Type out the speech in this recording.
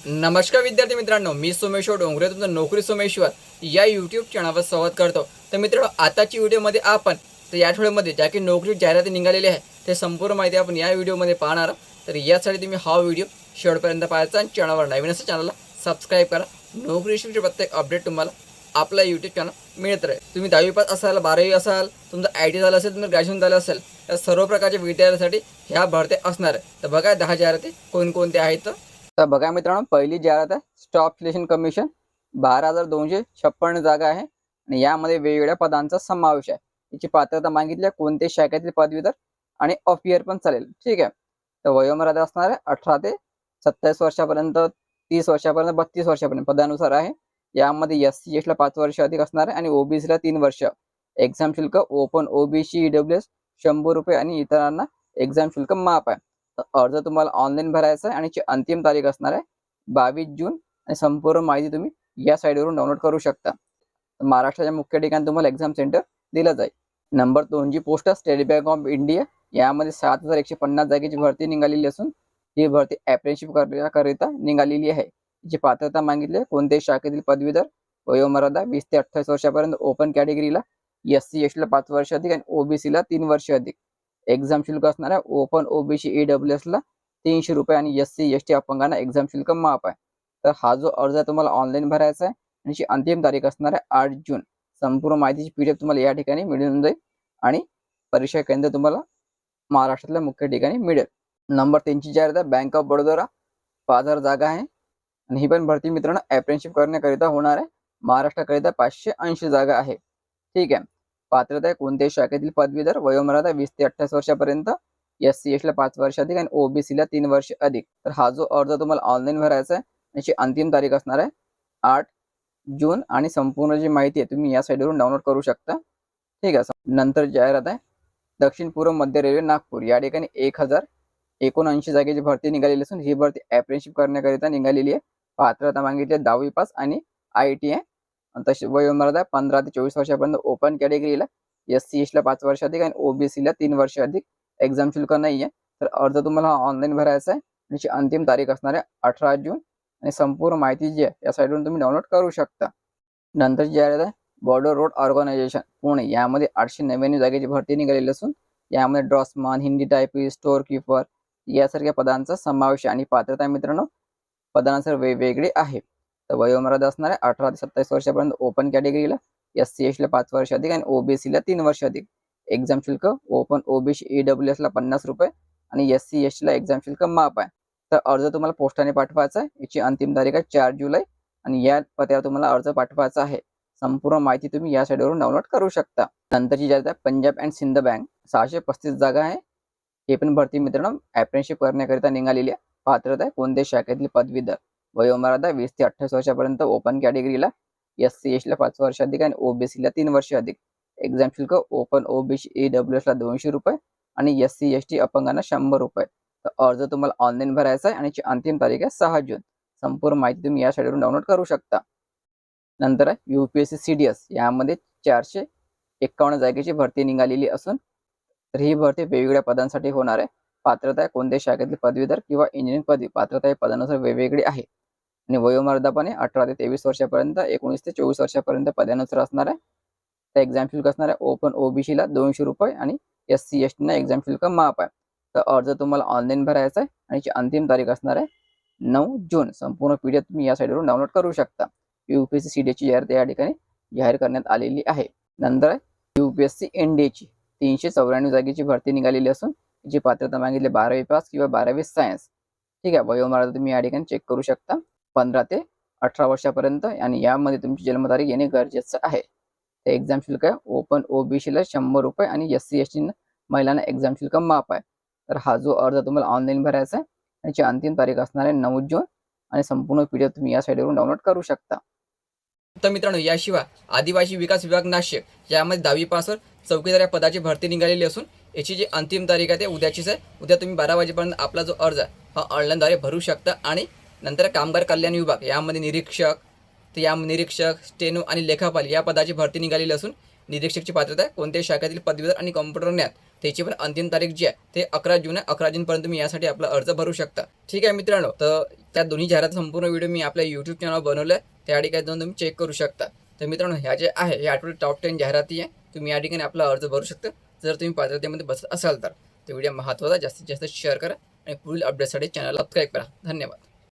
नमस्कार विद्यार्थी मित्रांनो, मी सोमेश्वर डोंगरे तुमचं नोकरी सोमेश्वर या यूट्यूब चॅनलवर स्वागत करतो। तर मित्रांनो, आताची व्हिडिओमध्ये आपण या आठवड्यामध्ये ज्या की नोकरी जाहिराती निघालेली आहे ते संपूर्ण माहिती आपण या व्हिडिओमध्ये पाहणार आहोत। तर यासाठी तुम्ही हा व्हिडिओ शेवटपर्यंत पाहायचा आणि चॅनलवर नवीन असेल चॅनलला सबस्क्राईब करा। नोकरीविषयीचे प्रत्येक अपडेट तुम्हाला आपला यूट्यूब चॅनल मिळत राहील। तुम्ही 10वी पास असाल, 12वी असाल, तुमचं IT झालं असेल, तुमचं ग्रॅज्युएशन झालं असेल, या सर्व प्रकारच्या विद्यार्थ्यांसाठी ह्या भरत्या असणार आहे। तर बघा 10 जाहिराती कोणकोणत्या आहेत। तर बघा मित्रांनो, पहिली जाहिरात आहे स्टाफ सिलेक्शन कमिशन, 12,256 जागा आहे आणि यामध्ये वेगवेगळ्या पदांचा समावेश आहे। याची पात्रता मागितली आहे कोणते शाखेतील पदवीधर आणि ऑफ इयर पण चालेल, ठीक आहे। तर वयोमर्यादा असणार आहे 18 ते 27 वर्षापर्यंत, 30 वर्षापर्यंत, 32 वर्षापर्यंत पदानुसार आहे। यामध्ये SC ST ला 5 वर्ष अधिक असणार आहे आणि OBC ला 3 वर्ष। एक्झाम शुल्क ओपन OBC EWS 100 रुपये आणि इतरांना एक्झाम शुल्क माफ आहे। अर्ज तुम्हाला ऑनलाईन भरायचा आहे आणि याची अंतिम तारीख असणार आहे 22 जून आणि संपूर्ण माहिती तुम्ही या साईटवरून डाउनलोड करू शकता। महाराष्ट्राच्या मुख्य ठिकाणी तुम्हाला एक्झाम सेंटर दिलं जाईल। नंबर 2 जी post State Bank of India, यामध्ये 7150 जागेची भरती निघालेली असून ही भरती अप्रेंटिसशिप करण्याकरिता निघालेली आहे। जी पात्रता मागितली कोणत्याही शाखेतील पदवीधर, वयोमर्यादा 20 ते 28 वर्षापर्यंत, ओपन कॅटेगरीला SC ST ला 5 वर्ष अधिक आणि OBC ला 3 वर्ष अधिक। एक्झाम शुल्क असणार आहे ओपन OBC EWS ला 300 रुपये आणि SC ST अपंगांना एक्झाम शुल्क माफ आहे। तर हा जो अर्ज आहे तुम्हाला ऑनलाईन भरायचा आहे आणि याची अंतिम तारीख असणार आहे 8 जून। संपूर्ण माहितीची PDF तुम्हाला या ठिकाणी मिळून जाईल आणि परीक्षा केंद्र तुम्हाला महाराष्ट्रातल्या मुख्य ठिकाणी मिळेल। नंबर 3 ची जाहिरात आहे बँक ऑफ बडोदा, 5000 जागा आहे आणि ही पण भरती मित्रांनो अप्रेंटिसशिप करण्याकरिता होणार आहे। महाराष्ट्राकरिता 580 जागा आहे, ठीक आहे। पात्रता आहे कोणत्याही शाखेतील पदवीधर, वयोमर्यादा 20 ते 28 वर्षापर्यंत, SC ST ला 5 वर्ष अधिक आणि OBC ला 3 वर्ष अधिक। तर हा जो अर्ज तुम्हाला ऑनलाईन भरायचा आहे याची अंतिम तारीख असणार आहे 8 जून आणि संपूर्ण जी माहिती आहे तुम्ही या साईटवरून डाउनलोड करू शकता, ठीक आहे। नंतर जाहिरात आहे दक्षिण पूर्व मध्य रेल्वे नागपूर, या ठिकाणी 1079 जागेची भरती निघालेली असून ही भरती अप्रेंटिसशिप करण्याकरिता निघालेली आहे। पात्रता मागितली आहे 10वी पास आणि IIT आहे। तशी वयोमर्यादा 15 ते 24 वर्षापर्यंत, ओपन कॅटेगरीला SC ST ला 5 वर्ष अधिक आणि OBC ला 3 वर्ष अधिक। एक्झाम शुल्क नाही आहे। तर अर्ज तुम्हाला ऑनलाईन भरायचा आहे, याची अंतिम तारीख असणार आहे 18 जून आणि संपूर्ण माहिती जी आहे या साईटवरून तुम्ही डाउनलोड करू शकता। नंतर जाहिरात आहे बॉर्डर रोड ऑर्गनायझेशन पुणे, यामध्ये 899 जागेची भरती निघालेली असून यामध्ये ड्रॉसमन, हिंदी टायपिस्ट, स्टोअर कीपर यासारख्या पदांचा समावेश आहे आणि पात्रता मित्रांनो पदानुसार वेगवेगळी आहे। तर वयोमर्यादा असणार आहे 18 ते 27 वर्षापर्यंत, ओपन कॅटेगरीला SC ST ला 5 वर्ष अधिक आणि OBC ला 3 वर्ष अधिक। एक्झाम शुल्क ओपन OBC EWS ला 50 रुपये आणि SC ST ला एक्झाम शुल्क माफ आहे। तर अर्ज तुम्हाला पोस्टाने पाठवायचा आहे, याची अंतिम तारीख आहे 4 जुलै आणि या पत्त्यावर तुम्हाला अर्ज पाठवायचा आहे। संपूर्ण माहिती तुम्ही या साईटवरून डाउनलोड करू शकता। नंतरची जाहिरात आहे पंजाब अँड सिंध बँक, 635 जागा आहे। हे पण भरती मित्रांनो अप्रेंटिसशिप करण्याकरिता निघालेली आहे। पात्रता आहे कोणत्याही शाखेतील पदवीधर, वयोमर्यादा 20 ते 28 वर्षापर्यंत, ओपन कॅटेगरीला SC ST ला 5 वर्ष अधिक आणि OBC ला 3 वर्ष अधिक। एक्झाम शुल्क ओपन OBC EWS ला 200 रुपये आणि SC ST अपंगांना 100 रुपये। तर अर्ज तुम्हाला ऑनलाईन भरायचा आहे आणि याची अंतिम तारीख आहे 6 जून। संपूर्ण माहिती तुम्ही या साईटवरून डाउनलोड करू शकता। नंतर आहे UPSC CDS, यामध्ये 451 जागेची भरती निघालेली असून तर ही भरती वेगवेगळ्या पदांसाठी होणार आहे। पात्रता आहे कोणत्याही शाखेतील पदवीधर किंवा इंजिनिअरिंग पदवी, पात्रता हे पदानुसार वेगवेगळी आहे आणि वयोमर्यादा पण 18 ते 23 वर्षापर्यंत, 19 ते 24 वर्षापर्यंत पदानुसार असणार आहे। तर एक्झाम शुल्क असणार आहे ओपन OBC ला 200 रुपये आणि SC ST ना एक्झाम शुल्क माफ आहे। तर अर्ज तुम्हाला ऑनलाईन भरायचा आहे आणि याची अंतिम तारीख असणार आहे 9 जून। संपूर्ण PDF तुम्ही या साईटवरून डाउनलोड करू शकता। UPSC CDS ची जाहिरात या ठिकाणी जाहीर करण्यात आलेली आहे। नंतर आहे UPSC NDA ची 394 जागेची भरती निघालेली असून याची पात्रता मागितली 12वी पास किंवा 12वी सायन्स, ठीक आहे। वयोमर्यादा तुम्ही या ठिकाणी चेक करू शकता 15 ते 18 वर्षापर्यंत आणि यामध्ये तुमची जन्मतारीख येणे गरजेचं आहे। ते एक्झाम शुल्क आहे ओपन OBC ला 100 रुपये आणि SC ST महिलांना एक्झाम शुल्क माफ आहे। तर हा जो अर्ज तुम्हाला ऑनलाईन भरायचा आहे याची अंतिम तारीख असणार आहे 9 जून आणि संपूर्ण PDF तुम्ही या साईटवरून डाउनलोड करू शकता। तर मित्रांनो, याशिवाय आदिवासी विकास विभाग नाशिक, यामध्ये 10वी पासवर चौकीदार या पदाची भरती निघालेली असून याची जी अंतिम तारीख आहे ते उद्याचीच आहे। उद्या तुम्ही 12 वाजेपर्यंत आपला जो अर्ज आहे हा ऑनलाईनद्वारे भरू शकता। आणि नंतर कामगार कल्याण विभाग, यामध्ये निरीक्षक, तर या निरीक्षक, स्टेनो आणि लेखापाल या पदाची भरती निघालेली असून निरीक्षकची पात्रता आहे कोणत्याही शाखेतील पदवीधर आणि कॉम्प्युटर ज्ञान, त्याची पण अंतिम तारीख जी आहे ते 11 जून आहे. 11 जूनपर्यंत तुम्ही यासाठी आपला अर्ज भरू शकता. ठीक आहे मित्रांनो, तर त्या दोन्ही जाहिरात संपूर्ण व्हिडिओ मी आपल्या यूट्यूब चॅनलवर बनवलं त्या ठिकाणी जाऊन तुम्ही चेक करू शकता. तर मित्रांनो, ह्या जे आहे या आठवड्यात टॉप 10 जाहिराती आहे. तुम्ही या ठिकाणी आपला अर्ज भरू शकता जर तुम्ही पात्रतेमध्ये बसत असाल तर. व्हिडिओ महत्त्वाचा जास्तीत जास्त शेअर करा आणि पुढील अपडेटसाठी चॅनलला सबस्क्राईब करा. धन्यवाद.